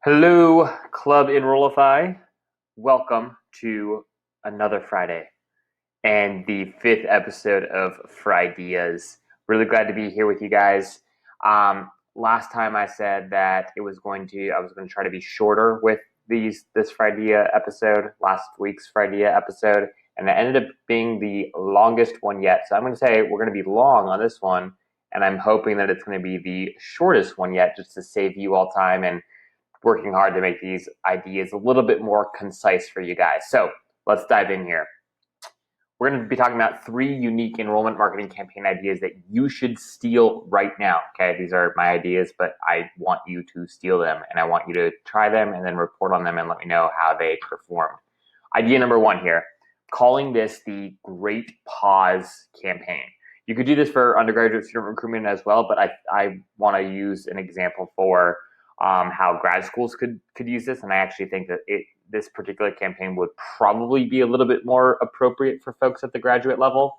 Hello, Club Enrollify. Welcome to another Friday and the fifth episode of FRIdeas. Really glad to be here with you guys. Last time I said that I was going to try to be shorter with this FRIdea episode, last week's FRIdea episode, and it ended up being the longest one yet. So I'm going to say we're going to be long on this one, and I'm hoping that it's going to be the shortest one yet, just to save you all time and working hard to make these ideas a little bit more concise for you guys. So let's dive in here. We're going to be talking about 3 unique enrollment marketing campaign ideas that you should steal right now. Okay, these are my ideas, but I want you to steal them and I want you to try them and then report on them and let me know how they performed. Idea number 1 here, calling this the Great Pause campaign. You could do this for undergraduate student recruitment as well, but I want to use an example for how grad schools could use this, and I actually think that this particular campaign would probably be a little bit more appropriate for folks at the graduate level.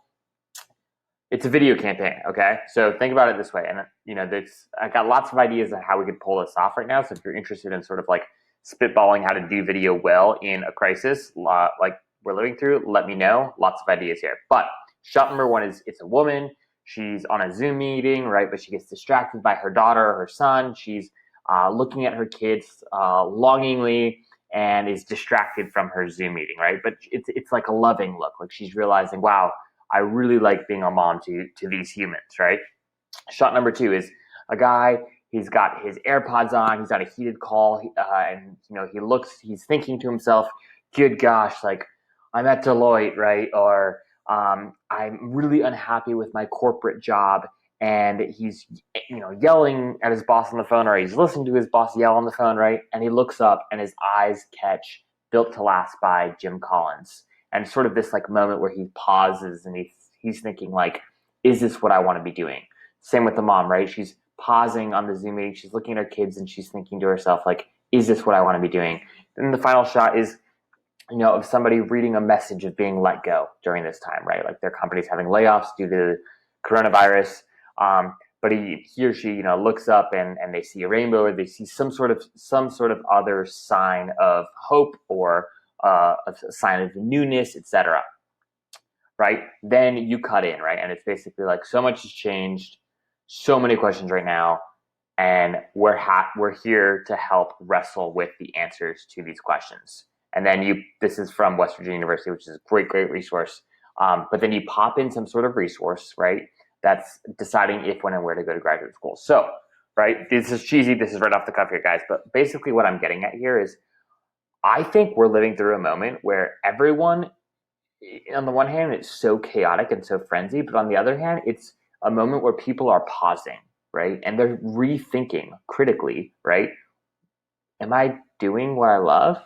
It's a video campaign, okay? So think about it this way, and I got lots of ideas on how we could pull this off right now. So if you're interested in sort of like spitballing how to do video well in a crisis like we're living through, let me know. Lots of ideas here. But shot number 1 is it's a woman. She's on a Zoom meeting, right? But she gets distracted by her daughter or her son. She's looking at her kids longingly and is distracted from her Zoom meeting, right? But it's like a loving look, like she's realizing, wow, I really like being a mom to these humans, right? Shot number 2 is a guy. He's got his AirPods on. He's on a heated call, and he's thinking to himself, "Good gosh, like I'm at Deloitte, right? Or I'm really unhappy with my corporate job." And he's yelling at his boss on the phone, or he's listening to his boss yell on the phone, right? And he looks up and his eyes catch Built to Last by Jim Collins, and sort of this like moment where he pauses and he's thinking like, is this what I want to be doing? Same with the mom, right? She's pausing on the Zoom meeting, she's looking at her kids and she's thinking to herself like, is this what I want to be doing? And the final shot is of somebody reading a message of being let go during this time, right? Like their company's having layoffs due to coronavirus. But he or she, looks up and they see a rainbow, or they see some sort of other sign of hope, or a sign of newness, etc. Right? Then you cut in, right? And it's basically like, so much has changed, so many questions right now, and we're here to help wrestle with the answers to these questions. And then this is from West Virginia University, which is a great resource. But then you pop in some sort of resource, right? That's deciding if, when, and where to go to graduate school. So, right, this is cheesy. This is right off the cuff here, guys. But basically what I'm getting at here is I think we're living through a moment where everyone, on the one hand, it's so chaotic and so frenzied. But on the other hand, it's a moment where people are pausing, right? And they're rethinking critically, right? Am I doing what I love?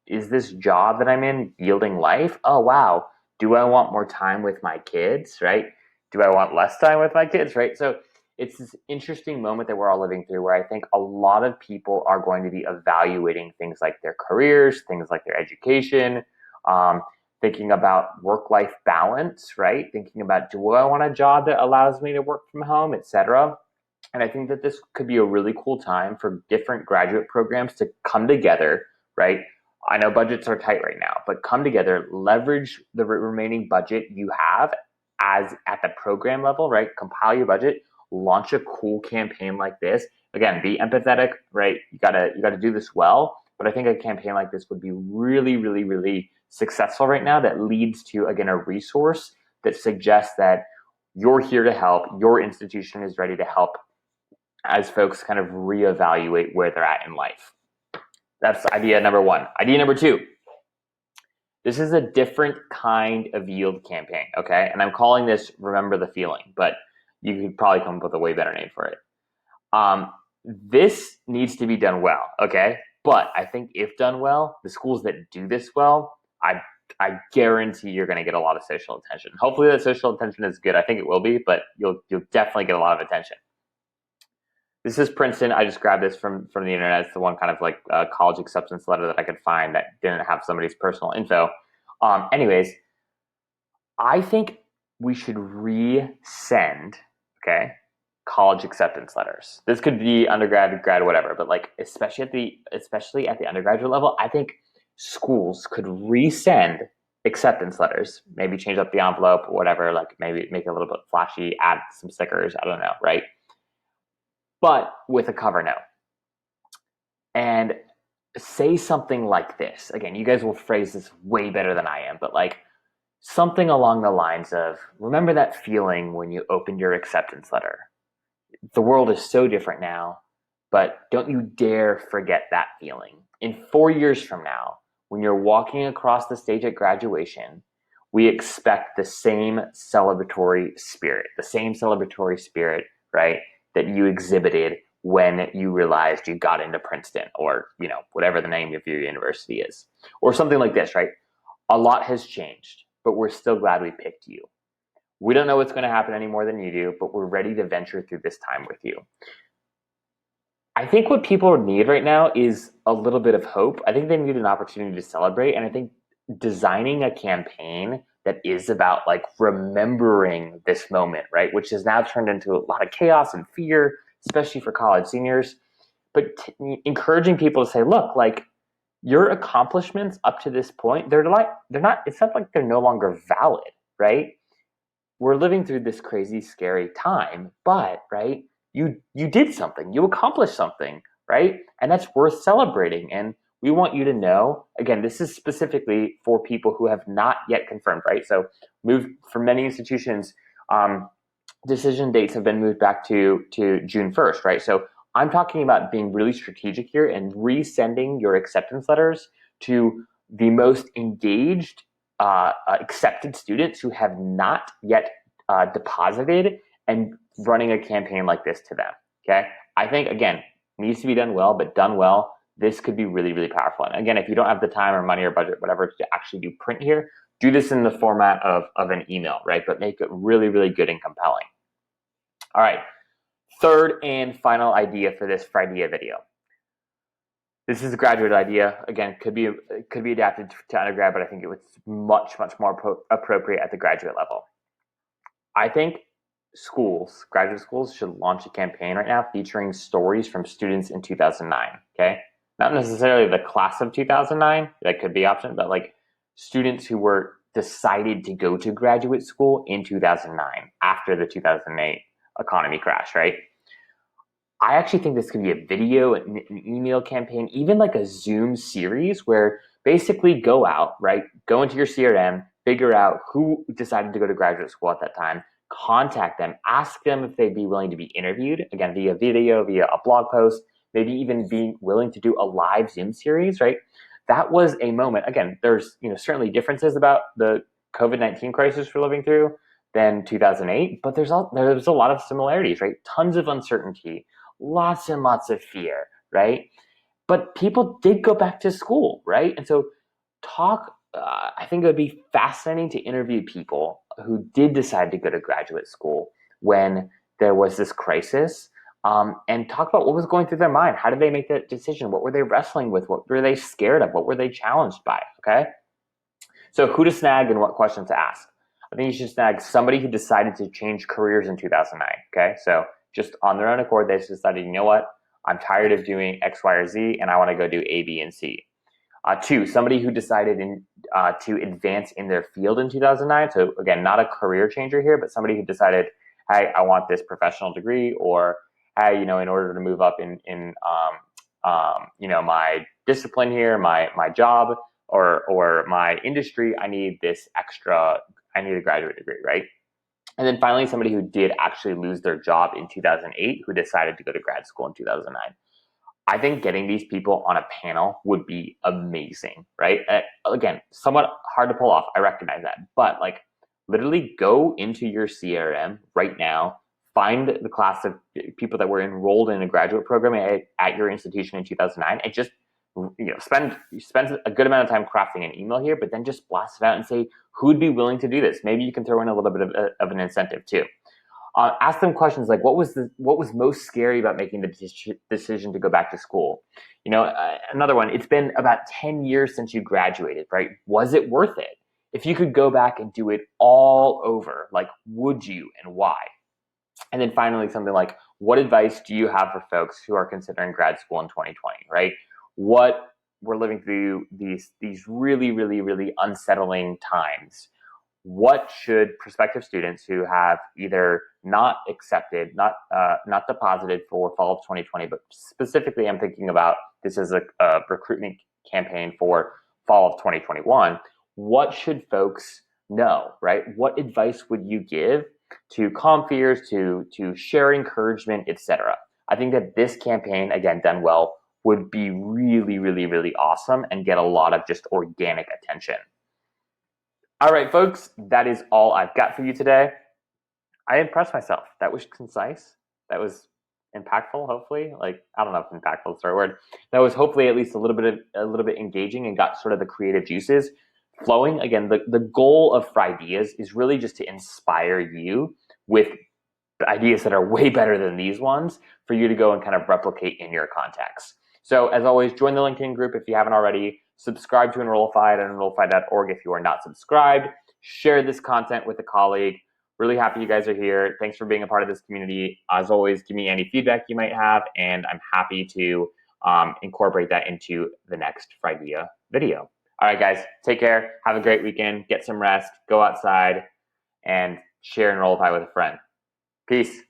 Is this job that I'm in yielding life? Oh, wow. Do I want more time with my kids, right? Do I want less time with my kids, right? So it's this interesting moment that we're all living through, where I think a lot of people are going to be evaluating things like their careers, things like their education, thinking about work-life balance, right? Thinking about, do I want a job that allows me to work from home, etc. And I think that this could be a really cool time for different graduate programs to come together, right? I know budgets are tight right now, but come together, leverage the remaining budget you have as at the program level, right? Compile your budget, launch a cool campaign like this. Again, be empathetic, right? You gotta do this well. But I think a campaign like this would be really successful right now, that leads to, again, a resource that suggests that you're here to help, your institution is ready to help, as folks kind of reevaluate where they're at in life. That's idea number 1. Idea number 2. This is a different kind of yield campaign, okay? And I'm calling this Remember the Feeling, but you could probably come up with a way better name for it. This needs to be done well, okay? But I think if done well, the schools that do this well, I guarantee you're going to get a lot of social attention. Hopefully that social attention is good. I think it will be, but you'll definitely get a lot of attention. This is Princeton. I just grabbed this from the internet. It's the one kind of like college acceptance letter that I could find that didn't have somebody's personal info. Anyways, I think we should resend, okay, college acceptance letters. This could be undergrad, grad, whatever, but like especially at the undergraduate level, I think schools could resend acceptance letters, maybe change up the envelope or whatever, like maybe make it a little bit flashy, add some stickers, I don't know, right? But with a cover note. And say something like this. Again, you guys will phrase this way better than I am, but like something along the lines of, remember that feeling when you opened your acceptance letter? The world is so different now, but don't you dare forget that feeling. In 4 years from now, when you're walking across the stage at graduation, we expect the same celebratory spirit, right, that you exhibited when you realized you got into Princeton or, whatever the name of your university is. Or something like this, right? A lot has changed, but we're still glad we picked you. We don't know what's going to happen any more than you do, but we're ready to venture through this time with you. I think what people need right now is a little bit of hope. I think they need an opportunity to celebrate. And I think designing a campaign that is about like remembering this moment, right, which has now turned into a lot of chaos and fear, especially for college seniors, but encouraging people to say, look, like your accomplishments up to this point, they're not, it's not like they're no longer valid, right? We're living through this crazy, scary time, but right, you did something, you accomplished something, right? And that's worth celebrating. And we want you to know, again, this is specifically for people who have not yet confirmed, right? So moved for many institutions, decision dates have been moved back to June 1st, right? So I'm talking about being really strategic here and resending your acceptance letters to the most engaged accepted students who have not yet deposited, and running a campaign like this to them. Okay, I think again needs to be done well, but done well, this could be really, really powerful. And again, if you don't have the time or money or budget, whatever, to actually do print here, do this in the format of an email, right? But make it really, really good and compelling. All right, third and final idea for this FRIdeas video. This is a graduate idea. Again, could be adapted to undergrad, but I think it was much, much more appropriate at the graduate level. I think graduate schools should launch a campaign right now featuring stories from students in 2009, okay? Not necessarily the class of 2009, that could be option, but like students who were decided to go to graduate school in 2009 after the 2008 economy crash, right? I actually think this could be a video, an email campaign, even like a Zoom series where basically go out, right? Go into your CRM, figure out who decided to go to graduate school at that time, contact them, ask them if they'd be willing to be interviewed, again, via video, via a blog post, maybe even being willing to do a live Zoom series, right? That was a moment. Again, there's certainly differences about the COVID-19 crisis we're living through than 2008, but there's a lot of similarities, right? Tons of uncertainty, lots and lots of fear, right? But people did go back to school, right? And so I think it would be fascinating to interview people who did decide to go to graduate school when there was this crisis, and talk about what was going through their mind. How did they make that decision? What were they wrestling with? What were they scared of? What were they challenged by? Okay. So who to snag and what questions to ask? I think you should snag somebody who decided to change careers in 2009. Okay. So just on their own accord, they decided, you know what? I'm tired of doing X, Y, or Z, and I want to go do A, B, and C. Two, somebody who decided to advance in their field in 2009. So again, not a career changer here, but somebody who decided, hey, I want this professional degree, or hey, in order to move up in my discipline here, my job or my industry, I need a graduate degree, right? And then finally, somebody who did actually lose their job in 2008, who decided to go to grad school in 2009. I think getting these people on a panel would be amazing, right? Again, somewhat hard to pull off. I recognize that. But like literally go into your CRM right now, find the class of people that were enrolled in a graduate program at your institution in 2009, and just spend a good amount of time crafting an email here, but then just blast it out and say who'd be willing to do this. Maybe you can throw in a little bit of an incentive too. Ask them questions like, what was most scary about making the decision to go back to school? Another one, it's been about 10 years since you graduated, right? Was it worth it? If you could go back and do it all over, like, would you and why? And then finally, something like, what advice do you have for folks who are considering grad school in 2020, right? What we're living through these really, really, really unsettling times. What should prospective students who have either not accepted, not deposited for fall of 2020, but specifically I'm thinking about this as a recruitment campaign for fall of 2021, what should folks know, right? What advice would you give to calm fears, to share encouragement, etc.? I think that this campaign, again, done well, would be really, really, really awesome and get a lot of just organic attention. All right, folks, that is all I've got for you today. I impressed myself. That was concise. That was impactful, hopefully. Like, I don't know if impactful is the right word. That was hopefully at least a little bit engaging and got sort of the creative juices flowing. Again, the goal of FRIdeas is really just to inspire you with ideas that are way better than these ones for you to go and kind of replicate in your contacts. So as always, join the LinkedIn group if you haven't already. Subscribe to Enrollify at enrollify.org if you are not subscribed. Share this content with a colleague. Really happy you guys are here. Thanks for being a part of this community. As always, give me any feedback you might have, and I'm happy to incorporate that into the next FRIdea video. All right, guys, take care. Have a great weekend. Get some rest. Go outside and share Enrollify with a friend. Peace.